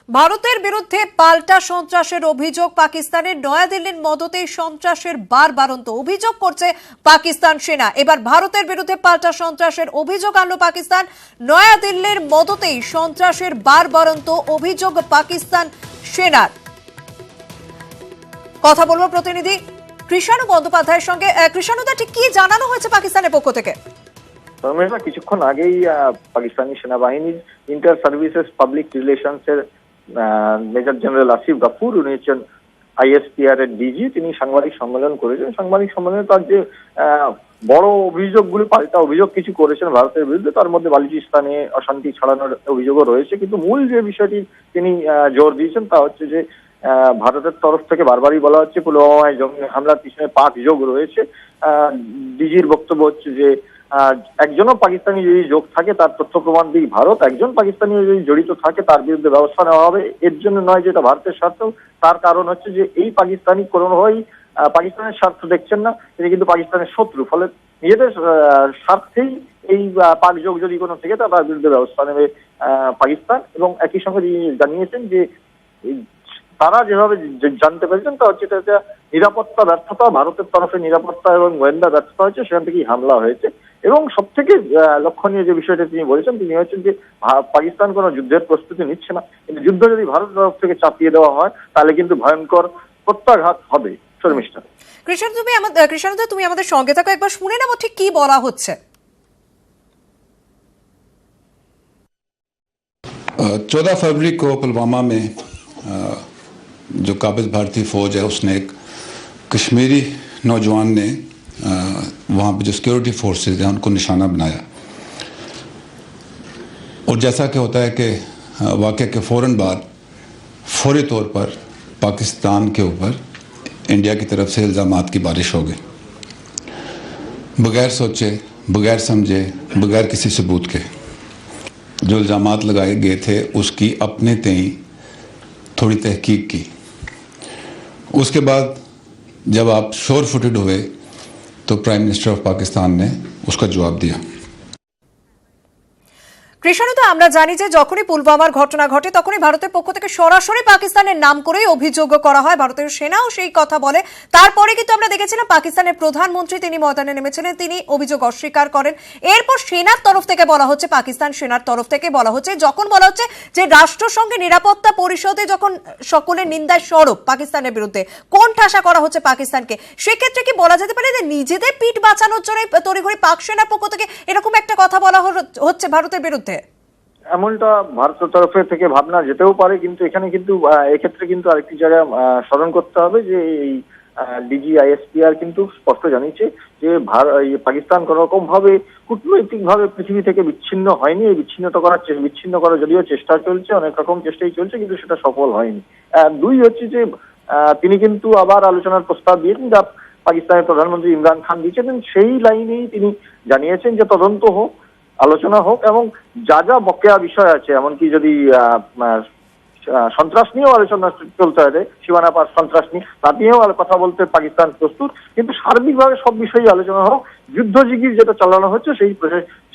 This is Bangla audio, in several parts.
ভারতের বিরুদ্ধে পাল্টা সন্ত্রাসের অভিযোগ পাকিস্তানের। নয়াদিল্লির মদতেই সন্ত্রাসের বারবারন্ত অভিযোগ করছে পাকিস্তান সেনা। এবার ভারতের বিরুদ্ধে পাল্টা সন্ত্রাসের অভিযোগ আনলো পাকিস্তান। নয়াদিল্লির মদতেই সন্ত্রাসের বারবারন্ত অভিযোগ পাকিস্তান সেনার। কথা বলবো প্রতিনিধি কৃষাণু বন্দ্যোপাধ্যায়ের সঙ্গে। কৃষাণুদা, ঠিক কি জানানো হয়েছে পাকিস্তানের পক্ষ থেকে? কিছুক্ষণ আগেই পাকিস্তানি সেনাবাহিনীর ইন্টার সার্ভিসেস পাবলিক রিলেশনস এর মেজর জেনারেল আসিফ গাফুর, উনি হচ্ছেন আইএসপিআর এর ডিজি, তিনি সাংবাদিক সম্মেলন করেছেন। সাংবাদিক সম্মেলনে তার যে বড় অভিযোগগুলি, পাল্টা অভিযোগ কিছু করেছেন ভারতের বিরুদ্ধে, তার মধ্যে বালুচিস্তানে অশান্তি ছড়ানোর অভিযোগও রয়েছে। কিন্তু মূল যে বিষয়টি তিনি জোর দিয়েছেন তা হচ্ছে যে ভারতের তরফ থেকে বারবারই বলা হচ্ছে পুলওয়ামায় জঙ্গি হামলার পিছনে পাক যোগ রয়েছে। ডিজির বক্তব্য হচ্ছে যে একজনও পাকিস্তানি যদি যোগ থাকে তার তথ্য প্রমাণ দিই ভারত, একজন পাকিস্তানি যদি জড়িত থাকে তার বিরুদ্ধে ব্যবস্থা নেওয়া হবে। এর জন্য নয় যে এটা ভারতের স্বার্থ, তার কারণ হচ্ছে যে এই পাকিস্তানি কোনোভাবেই পাকিস্তানের স্বার্থ দেখছেন না, তিনি কিন্তু পাকিস্তানের শত্রু। ফলে নিজেদের স্বার্থেই এই পাক যোগ যদি কোনো থেকে তার বিরুদ্ধে ব্যবস্থা নেবে পাকিস্তান। এবং একই সঙ্গে জানিয়েছেন যে তারা যেভাবে জানতে পেরেছেন তা হচ্ছে এটা নিরাপত্তা ব্যর্থতা, ভারতের তরফে নিরাপত্তা এবং গোয়েন্দা ব্যর্থতা হয়েছে, সেখান থেকেই হামলা হয়েছে। এবং সব থেকে লক্ষণীয় যে বিষয়টা তিনি বলেছেন, তিনি হচ্ছেন যে পাকিস্তান কোনো যুদ্ধের প্রস্তুতি নিচ্ছে না, কিন্তু যুদ্ধ যদি ভারতের তরফ থেকে চাপিয়ে দেওয়া হয় তাহলে কিন্তু ভয়ঙ্কর প্রত্যাঘাত হবে। শর্মিষ্ঠা, কৃষাণুদা, তুমি আমাদের সঙ্গে থাকো, একবার শুনে নেবো ঠিক কি বলা হচ্ছে। 14 फरवरी को पुलवामा में जो काबिज भारतीय फौज है उसने एक कश्मीरी नौजवान ने वहाँ पे जो सिक्योरिटी फोर्सेज हैं उनको निशाना बनाया। और जैसा कि होता है कि वाक़े के फ़ौरन बाद फौरी तौर पर पाकिस्तान के ऊपर इंडिया की तरफ से इल्ज़ामात की बारिश हो गई, बग़ैर सोचे, बग़ैर समझे, बग़ैर किसी सबूत के जो इल्ज़ामात लगाए गए थे उसकी अपने तय थोड़ी तहकीक की। उसके बाद जब आप शोर फुटेड हुए तो प्राइम मिनिस्टर ऑफ पाकिस्तान ने उसका जवाब दिया। কৃষাণুদা, আমরা জানি যে যখনই পুলওয়ামার ঘটনা ঘটে তখনই ভারতের পক্ষ থেকে সরাসরি পাকিস্তানের নাম করেই অভিযোগ করা হয়, ভারতের সেনাও সেই কথা বলে। তারপরে কিন্তু আমরা দেখেছিলাম পাকিস্তানের প্রধানমন্ত্রী তিনি ময়দানে নেমেছিলেন, তিনি অভিযোগ অস্বীকার করেন। এরপর সেনার তরফ থেকে বলা হচ্ছে, পাকিস্তান সেনার তরফ থেকে বলা হচ্ছে, যখন বলা হচ্ছে যে রাষ্ট্রসংঘ নিরাপত্তা পরিষদে যখন সকলের নিন্দায় সরব পাকিস্তানের বিরুদ্ধে, কোন ঠাসা করা হচ্ছে পাকিস্তানকে, সেক্ষেত্রে কি বলা যেতে পারে যে নিজেদের পিঠ বাঁচানোর জন্য তড়িঘড়ি পাক সেনার পক্ষ থেকে এরকম একটা কথা বলা হচ্ছে ভারতের বিরুদ্ধে? এমনটা ভারতের তরফে থেকে ভাবনা যেতেও পারে, কিন্তু এখানে কিন্তু এক্ষেত্রে কিন্তু আরেকটি জায়গায় স্মরণ করতে হবে যে এই ডিজি আইএসপিআর কিন্তু স্পষ্ট জানিয়েছে যে পাকিস্তান কোন রকম ভাবে কূটনৈতিক ভাবে পৃথিবী থেকে বিচ্ছিন্ন হয়নি। এই বিচ্ছিন্ন করার যদিও চেষ্টা চলছে, অনেক রকম চেষ্টাই চলছে, কিন্তু সেটা সফল হয়নি। দুই হচ্ছে যে তিনি কিন্তু আবার আলোচনার প্রস্তাব দিয়েছেন যা পাকিস্তানের প্রধানমন্ত্রী ইমরান খান দিয়েছেন, সেই লাইনেই তিনি জানিয়েছেন যে তদন্ত হোক, আলোচনা হোক, এবং যা যা বকেয়া বিষয় আছে, এমনকি যদি সন্ত্রাস নিয়েও আলোচনা চলতে হবে, সীমানা পার সন্ত্রাস নিয়ে, তা নিয়েও কথা বলতে পাকিস্তান প্রস্তুত, কিন্তু সার্বিকভাবে সব বিষয়ে আলোচনা হোক। যুদ্ধ জিগির যেটা চালানো হচ্ছে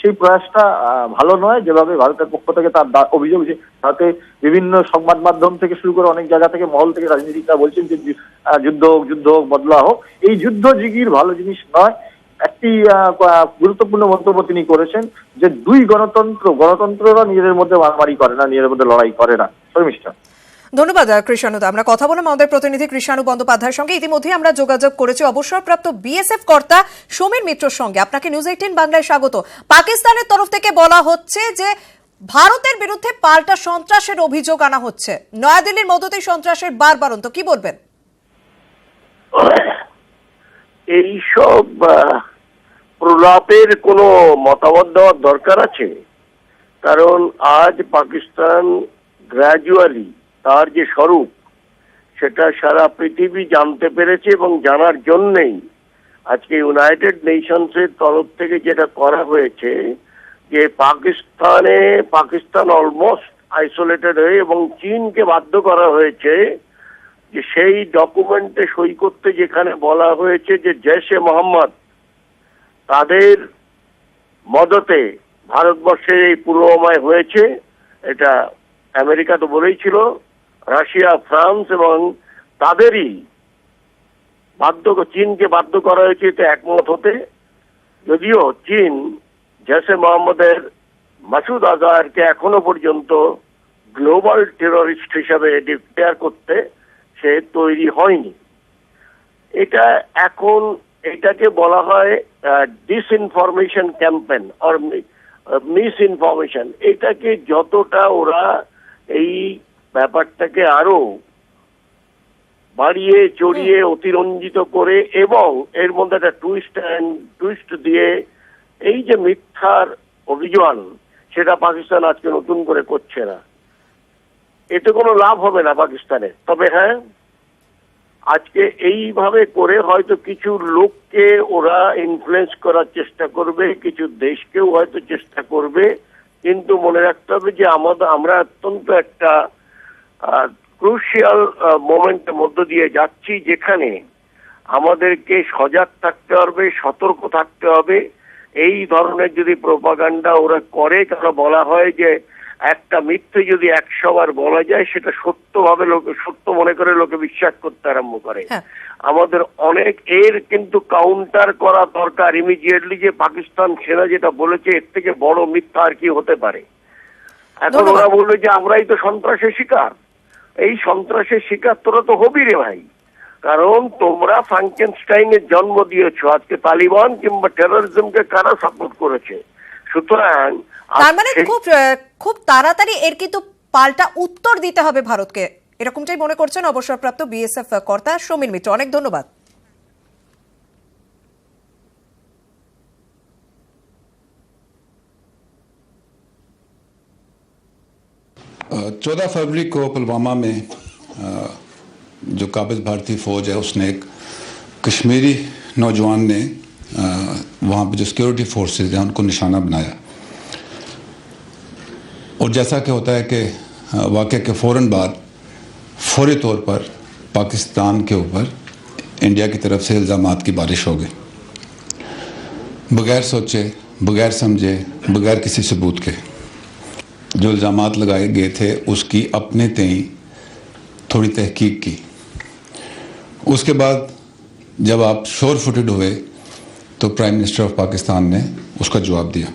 সেই প্রয়াসটা ভালো নয়। যেভাবে ভারতের পক্ষ থেকে তার অভিযোগ যে ভারতে বিভিন্ন সংবাদ মাধ্যম থেকে শুরু করে অনেক জায়গা থেকে, মহল থেকে রাজনীতিকরা বলছেন যে যুদ্ধ হোক, বদলা হোক, এই যুদ্ধ জিগির ভালো জিনিস নয়। একটি গুরুত্বপূর্ণ মন্তব্য তিনি করেছেন যে দুই গণতন্ত্ররা নিজেদের মধ্যে মারামারি করে না, নিজেদের মধ্যে লড়াই করে না। শর্মিষ্ঠা, ধন্যবাদ কৃষাণুদা। আমরা কথা বললাম আমাদের প্রতিনিধি কৃষাণু বন্দ্যোপাধ্যায়ের সঙ্গে। ইতিমধ্যে আমরা যোগাযোগ করেছি অবসরপ্রাপ্ত বিএসএফ কর্তা সমীর মিত্রর সঙ্গে। আপনাকে নিউজ 18 বাংলায় স্বাগত। পাকিস্তানের তরফ থেকে বলা হচ্ছে যে ভারতের বিরুদ্ধে পাল্টা সন্ত্রাসের অভিযোগ আনা হচ্ছে, নয়াদিল্লির মদতেই সন্ত্রাসের বারবারন্ত, কি বলবেন? এইসব প্রলাপের কোনো মতামত দেওয়ার দরকার আছে? কারণ আজ পাকিস্তান গ্র্যাজুয়ালি তার যে স্বরূপ সেটা সারা পৃথিবী জানতে পেরেছে, এবং জানার জন্যেই আজকে ইউনাইটেড নেশনসের তরফ থেকে যেটা করা হয়েছে যে পাকিস্তান অলমোস্ট আইসোলেটেড হয়ে, এবং চীনকে বাধ্য করা হয়েছে যে সেই ডকুমেন্টে সই করতে, যেখানে বলা হয়েছে যে জৈশ-এ মোহাম্মদ তাদের মদতে ভারতবর্ষের এই পুলওয়ামায় হয়েছে। এটা আমেরিকা তো বলেই ছিল, রাশিয়া, ফ্রান্স এবং তাদেরই চীনকে বাধ্য করা হয়েছে এতে একমত হতে। যদিও চীন জৈশে মোহাম্মদের মাসুদ আজহারকে এখনো পর্যন্ত গ্লোবাল টেররিস্ট হিসাবে ডিক্লেয়ার করতে সে তৈরি হয়নি। এটাকে বলা হয় disinformation campaign or miss information. এটাকে যতটা ওরা এই ব্যাপারটাকে আরো বাড়িয়ে চড়িয়ে অতিরঞ্জিত করে এবং এর মধ্যে একটা টুইস্ট দিয়ে এই যে মিথ্যার অভিযান, সেটা পাকিস্তান আজকে নতুন করে করছে না। এতে কোনো লাভ হবে না পাকিস্তানের। তবে হ্যাঁ, আজকে এইভাবে করে হয়তো কিছু লোককে ওরা ইনফ্লুয়েন্স করার চেষ্টা করবে, কিছু দেশকেও হয়তো চেষ্টা করবে, কিন্তু মনে রাখতে হবে যে আমরা অত্যন্ত একটা ক্রুশিয়াল মোমেন্টের মধ্য দিয়ে যাচ্ছি, যেখানে আমাদেরকে সজাগ থাকতে হবে, সতর্ক থাকতে হবে। এই ধরনের যদি প্রোপাগান্ডা ওরা করে, কারণ বলা হয় যে একটা মিথ্যে যদি 100 বার বলা যায় সেটা সত্য মনে করে লোকে বিশ্বাস করতে আরম্ভ করে। আমাদের অনেক এর কিন্তু কাউন্টার করা দরকার ইমিডিয়েটলি, যে পাকিস্তান সেনা যেটা বলেছে এর থেকে বড় মিথ্যা আর কি হতে পারে। এখন ওরা বললো যে আমরাই তো সন্ত্রাসের শিকার। এই সন্ত্রাসের শিকার তোরা তো হবি রে ভাই, কারণ তোমরা ফ্রাঙ্কেনস্টাইনের জন্ম দিয়েছো। আজকে তালিবান কিংবা টেররিজমকে কারা সাপোর্ট করেছে? সুতরাং তার মানে খুব তাড়াতাড়ি এর কিন্তু পাল্টা উত্তর দিতে হবে ভারতকে, এরকমটাই মনে করছেন অবসরপ্রাপ্ত বিএসএফ কর্তা সমীর মিত্র। অনেক ধন্যবাদ। 14 फरवरी को पुलवामा में जो काबिज भारतीय फ़ौज है उसने एक कश्मीरी नौजवान ने वहाँ पे जो सिक्योरिटी फोर्सेस हैं उनको निशाना बनाया, और जैसा कि होता है कि वाक़े के फ़ौरन बाद फौरी तौर पर पाकिस्तान के ऊपर इंडिया की तरफ से इल्ज़ामात की बारिश हो गई, बग़ैर सोचे, बग़ैर समझे, बग़ैर किसी सबूत के। जो इल्ज़ामात लगाए गए थे उसकी अपने तय थोड़ी तहकीक की। उसके बाद जब आप शोर फुटेड हुए तो प्राइम मिनिस्टर ऑफ पाकिस्तान ने उसका जवाब दिया।